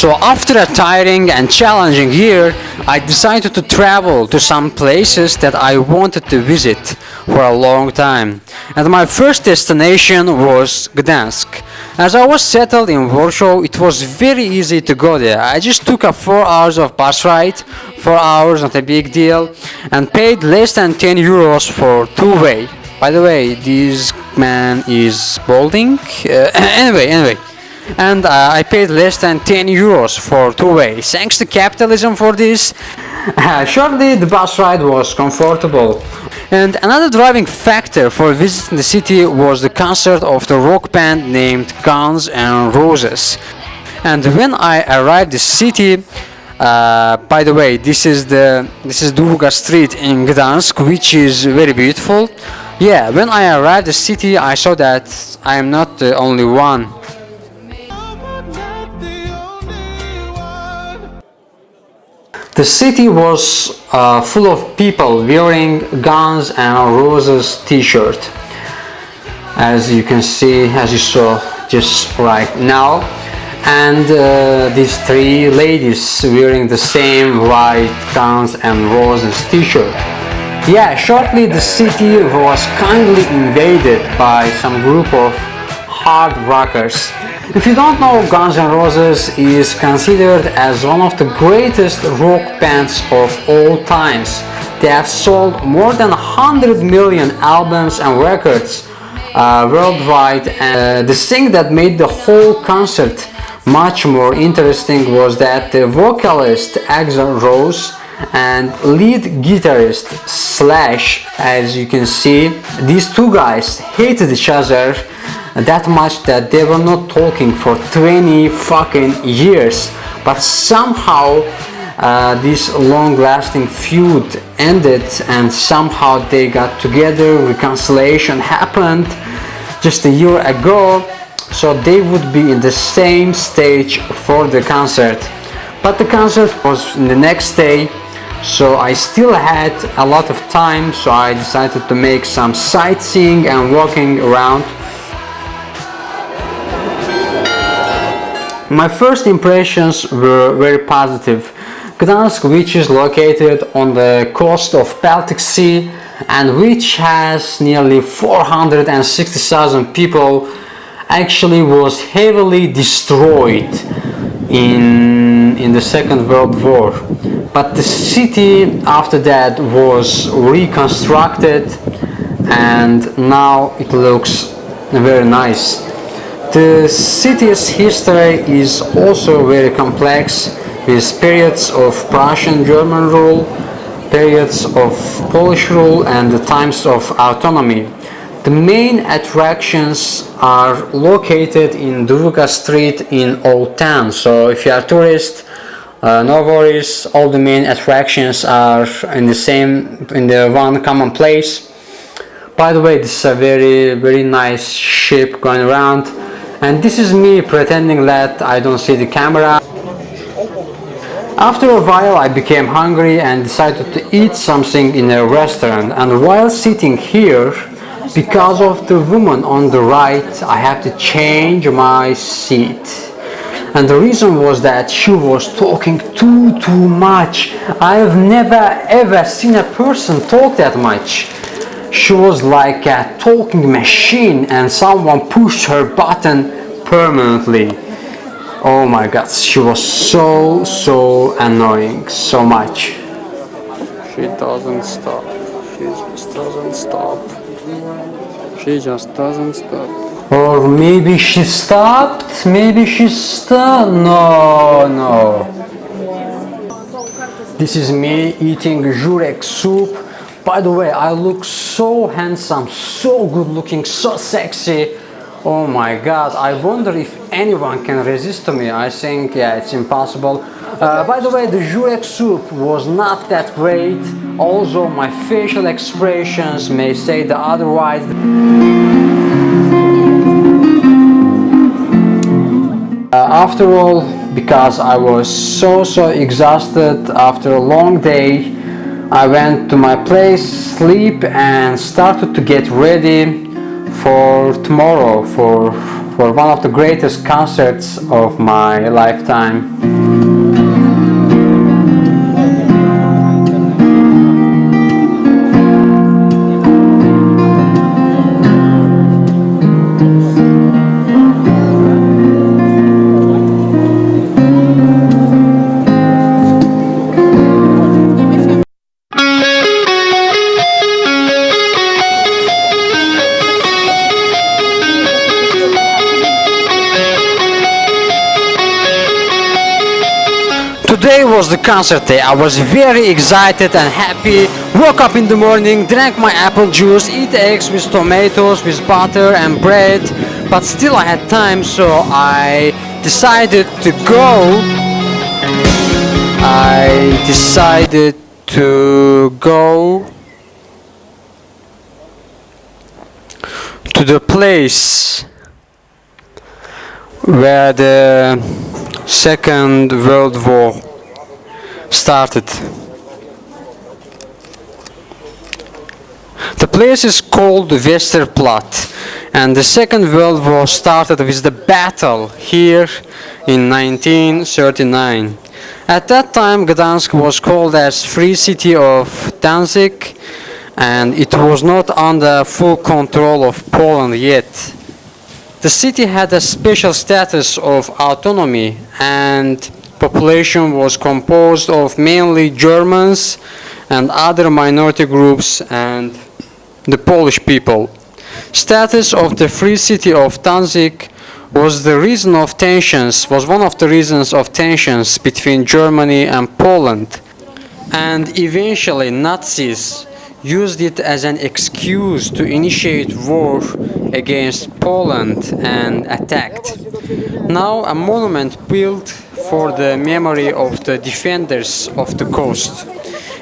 So after a tiring and challenging year, I decided to travel to some places that I wanted to visit for a long time. And my first destination was Gdansk. As I was settled in Warsaw, it was very easy to go there. I just took a 4 hours of bus ride, 4 hours, not a big deal, and paid less than 10 euros for two-way. By the way, this man is balding. Anyway. And I paid less than 10 euros for two-way. Thanks to capitalism for this. Shortly, the bus ride was comfortable. And another driving factor for visiting the city was the concert of the rock band named Guns N' Roses. And when I arrived the city, by the way, this is Długa Street in Gdansk, which is very beautiful. Yeah, when I arrived the city, I saw that I am not the only one. The city was full of people wearing Guns N' Roses t-shirt, as you can see, as you saw just right now, and these three ladies wearing the same white Guns N' Roses t-shirt. Yeah, shortly the city was kindly invaded by some group of hard rockers. If you don't know, Guns N' Roses is considered as one of the greatest rock bands of all times. They have sold more than 100 million albums and records worldwide, and the thing that made the whole concert much more interesting was that the vocalist Axl Rose and lead guitarist Slash, as you can see, these two guys hated each other that much that they were not talking for 20 fucking years, but somehow this long-lasting feud ended and somehow they got together. Reconciliation happened just a year ago, so they would be in the same stage for the concert. But the concert was the next day, so I still had a lot of time, so I decided to make some sightseeing and walking around. My first impressions were very positive. Gdansk, which is located on the coast of Baltic Sea and which has nearly 460,000 people, actually was heavily destroyed in the Second World War. But the city after that was reconstructed and now it looks very nice. The city's history is also very complex, with periods of Prussian-German rule, periods of Polish rule, and the times of autonomy. The main attractions are located in Długa Street in Old Town. So if you are a tourist, no worries, all the main attractions are in the one common place. By the way, this is a very nice ship going around. And this is me pretending that I don't see the camera. After a while I became hungry and decided to eat something in a restaurant, and while sitting here, because of the woman on the right, I have to change my seat. And the reason was that she was talking too much. I have never ever seen a person talk that much. She was like a talking machine and someone pushed her button permanently. Oh my god, she was so annoying, so much. She doesn't stop. She just doesn't stop. She just doesn't stop. Or maybe she stopped? Maybe she stopped? No. This is me eating żurek soup. By the way, I look so handsome, so good looking, so sexy. Oh my god, I wonder if anyone can resist to me. I think, yeah, it's impossible. By the way, the żurek soup was not that great. Also, my facial expressions may say the otherwise. After all, because I was so exhausted after a long day, I went to my place, sleep, and started to get ready for tomorrow, for for one of the greatest concerts of my lifetime. Today was the concert day. I was very excited and happy. Woke up in the morning, drank my apple juice, eat eggs with tomatoes, with butter and bread. But still I had time, so I decided to go. To the place where the Second World War started. The place is called Westerplatte, and the Second World War started with the battle here in 1939. At that time, Gdansk was called as Free City of Danzig, and it was not under full control of Poland yet. The city had a special status of autonomy, and population was composed of mainly Germans and other minority groups and the Polish people. Status of the Free City of Danzig was one of the reasons of tensions between Germany and Poland, and eventually Nazis used it as an excuse to initiate war against Poland and attacked. Now a monument built for the memory of the defenders of the coast.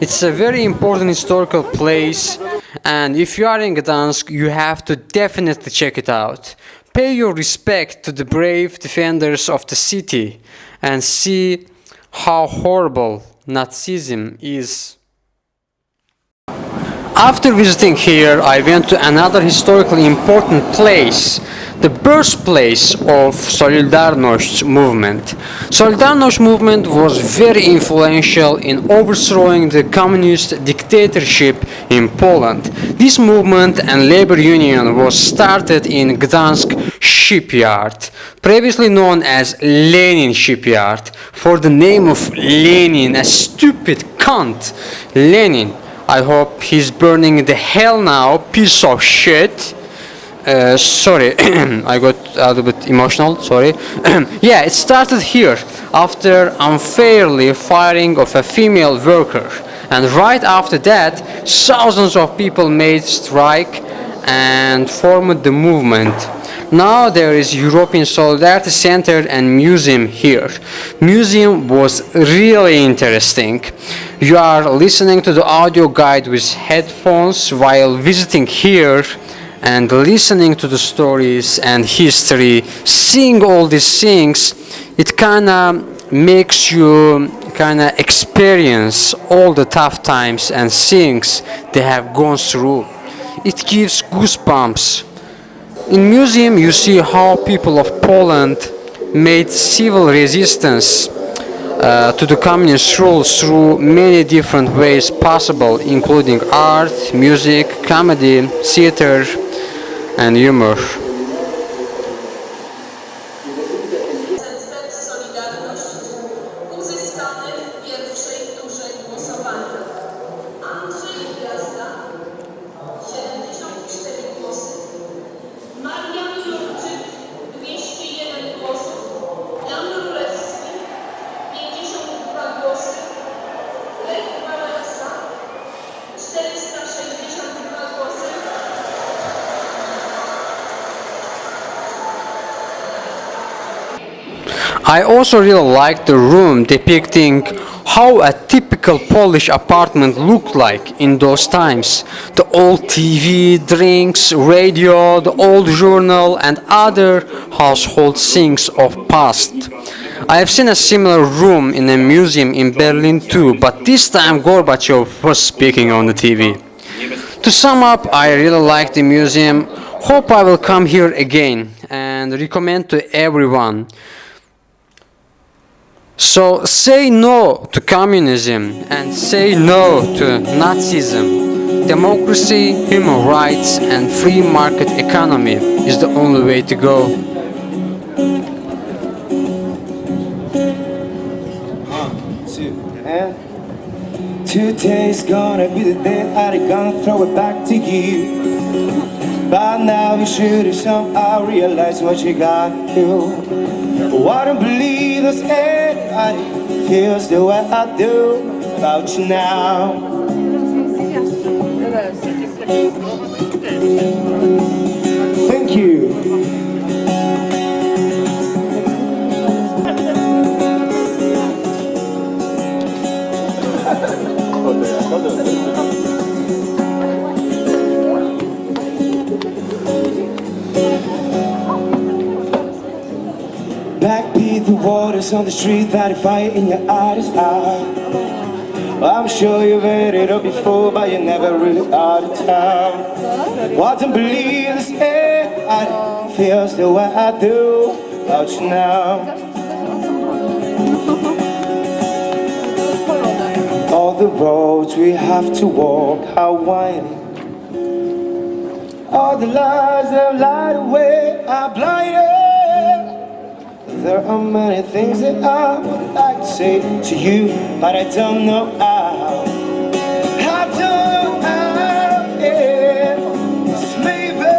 It's a very important historical place, and if you are in Gdansk, you have to definitely check it out. Pay your respect to the brave defenders of the city and see how horrible Nazism is. After visiting here, I went to another historically important place, the birthplace of Solidarność movement. Solidarność movement was very influential in overthrowing the communist dictatorship in Poland. This movement and labor union was started in Gdansk shipyard, previously known as Lenin shipyard, for the name of Lenin, a stupid cunt. Lenin. I hope he's burning the hell now, piece of shit. Sorry, I got a little bit emotional, sorry. Yeah, it started here, after unfairly firing of a female worker. And right after that, thousands of people made strike and formed the movement. Now there is European Solidarity Center and museum here. Museum was really interesting. You are listening to the audio guide with headphones while visiting here and listening to the stories and history, seeing all these things. It kinda makes you kinda experience all the tough times and things they have gone through. It gives goosebumps. In museum you see how people of Poland made civil resistance to the communist rule through many different ways possible, including art, music, comedy, theater, and humor. I also really liked the room depicting how a typical Polish apartment looked like in those times. The old TV, drinks, radio, the old journal and other household things of past. I have seen a similar room in a museum in Berlin too, but this time Gorbachev was speaking on the TV. To sum up, I really like the museum. Hope I will come here again. and recommend to everyone. So say no to communism and say no to Nazism. Democracy, human rights, and free market economy is the only way to go. Today's gonna be the day I'm gonna throw it back to you. By now you should have somehow realized what you got to do. Oh, I don't believe there's anybody feels the way I do about you now. Thank you. Backbeat the waters on the street, that fire in your eyes. I'm sure you've heard it all before, but you're never really out of town. Well, I don't believe this anybody feels the way I do about you now. All the roads we have to walk, how winding. All the lies that light away are blinded. There are many things that I would like to say to you, but I don't know how. I don't know how, yeah. 'Cause maybe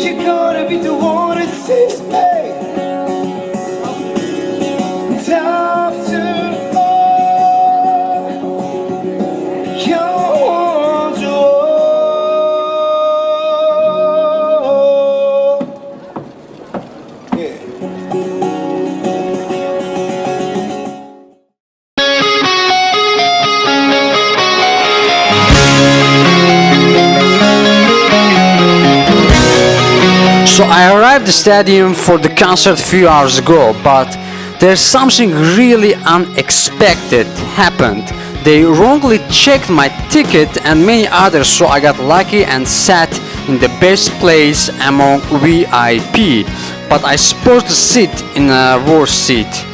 you're gonna be the one that saves me. So I arrived at the stadium for the concert a few hours ago, but there's something really unexpected happened. They wrongly checked my ticket and many others, so I got lucky and sat in the best place among VIP, but I supposed to sit in a worse seat.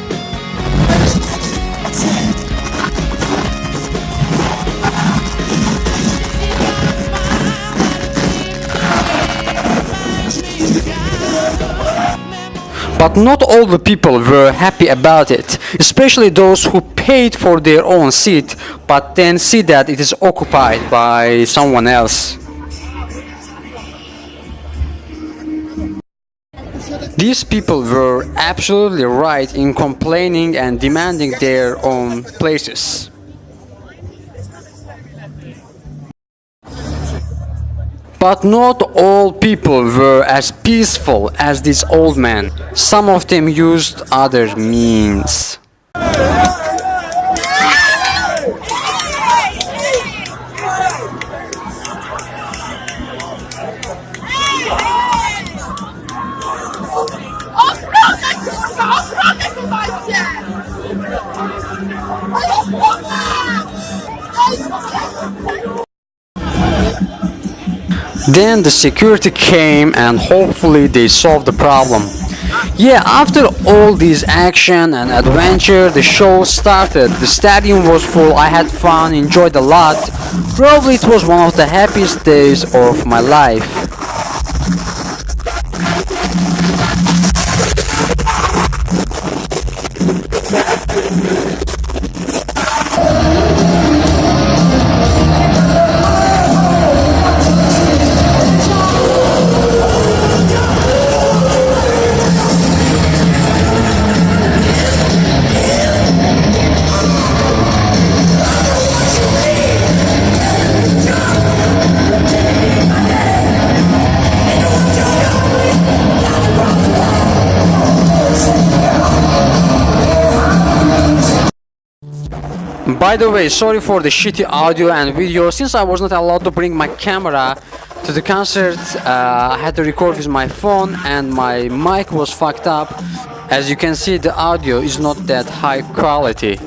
But not all the people were happy about it, especially those who paid for their own seat but then see that it is occupied by someone else. These people were absolutely right in complaining and demanding their own places. But not all people were as peaceful as this old man. Some of them used other means. Then the security came and hopefully they solved the problem. Yeah, after all this action and adventure, the show started. The stadium was full, I had fun, enjoyed a lot. Probably it was one of the happiest days of my life. By the way, sorry for the shitty audio and video. Since I was not allowed to bring my camera to the concert, I had to record with my phone and my mic was fucked up. As you can see, the audio is not that high quality.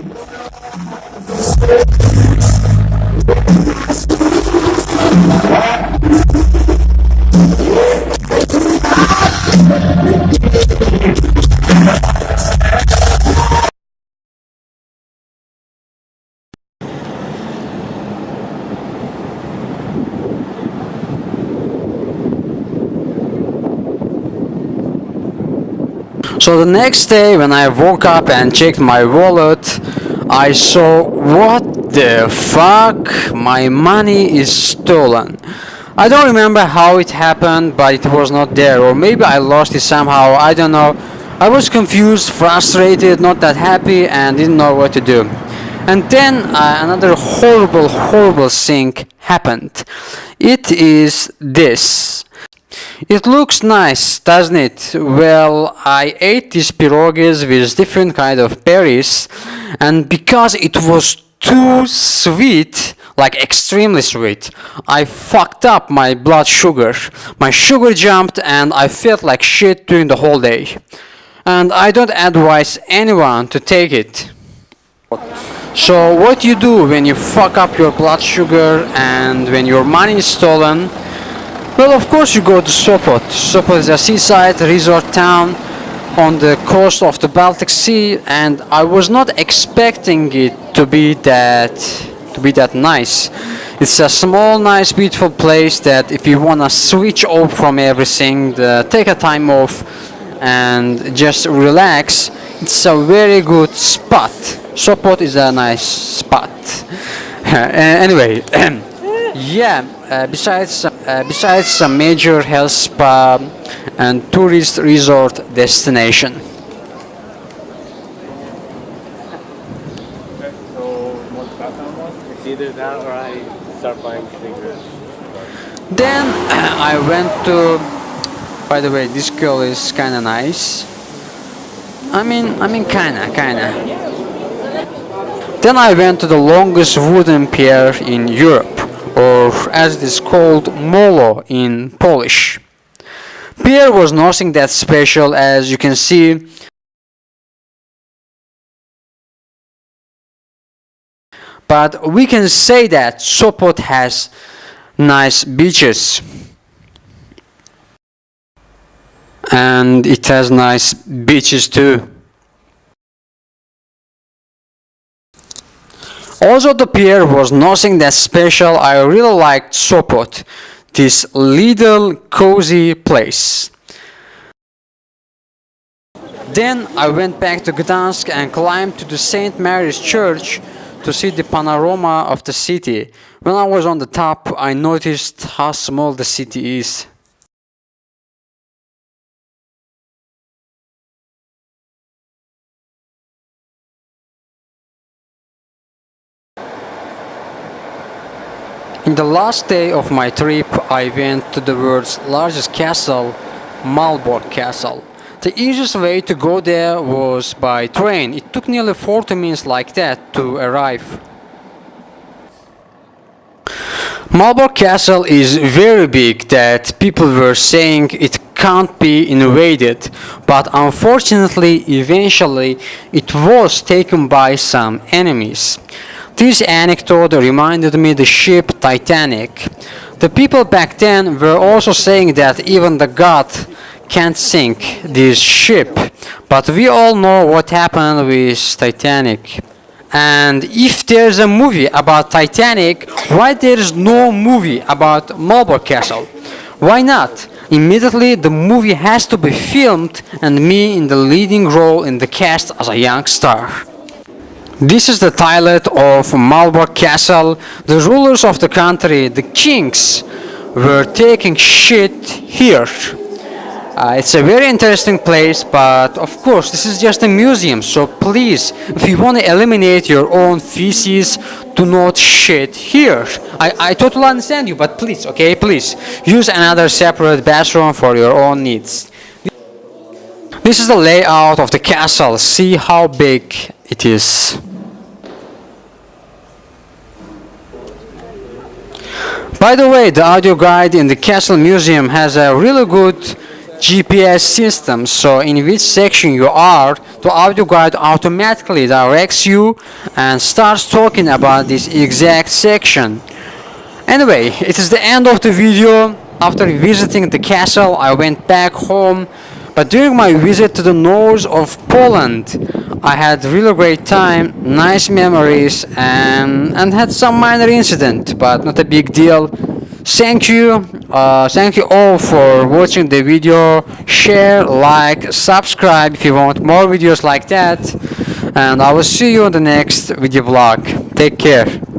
So the next day when I woke up and checked my wallet, I saw, what the fuck, my money is stolen. I don't remember how it happened, but it was not there, or maybe I lost it somehow, I don't know. I was confused, frustrated, not that happy, and didn't know what to do. And then another horrible thing happened. It is this. It looks nice, doesn't it? Well, I ate these pierogies with different kind of berries, and because it was too sweet, like extremely sweet, I fucked up my blood sugar. My sugar jumped and I felt like shit during the whole day. And I don't advise anyone to take it. So what you do when you fuck up your blood sugar and when your money is stolen? Well, of course you go to Sopot. Sopot is a seaside resort town on the coast of the Baltic Sea, and I was not expecting it to be that nice. It's a small, nice, beautiful place that if you wanna switch off from everything, take a time off and just relax, it's a very good spot. Sopot is a nice spot. Anyway, yeah. Besides a major health spa and tourist resort destination. So, want background one? It's either that or I start buying cigarettes. Then I went to. By the way, this girl is kinda nice. I mean, kinda. Then I went to the longest wooden pier in Europe, or as it is called, molo in Polish. Pier was nothing that special, as you can see. But we can say that Sopot has nice beaches. And it has nice beaches too. Although the pier was nothing that special, I really liked Sopot, this little cozy place. Then I went back to Gdansk and climbed to the St. Mary's Church to see the panorama of the city. When I was on the top, I noticed how small the city is. In the last day of my trip, I went to the world's largest castle, Malbork Castle. The easiest way to go there was by train. It took nearly 40 minutes like that to arrive. Malbork Castle is very big that people were saying it can't be invaded, but unfortunately eventually it was taken by some enemies. This anecdote reminded me the ship Titanic. The people back then were also saying that even the god can't sink this ship, but we all know what happened with Titanic. And if there's a movie about Titanic, why there is no movie about Malbork Castle? Why not? Immediately the movie has to be filmed and me in the leading role in the cast as a young star. This is the toilet of Malbork Castle. The rulers of the country, the kings, were taking shit here. It's a very interesting place, but of course this is just a museum, so please, if you want to eliminate your own feces, do not shit here. I totally understand you, but please, okay, please, use another separate bathroom for your own needs. This is the layout of the castle. See how big it is. By the way, the audio guide in the Castle Museum has a really good GPS system, so in which section you are, the audio guide automatically directs you and starts talking about this exact section. Anyway, it is the end of the video. After visiting the castle, I went back home. But during my visit to the north of Poland, I had really great time, nice memories, and had some minor incident, but not a big deal. Thank you all for watching the video. Share, like, subscribe if you want more videos like that, and I will see you in the next video vlog. Take care.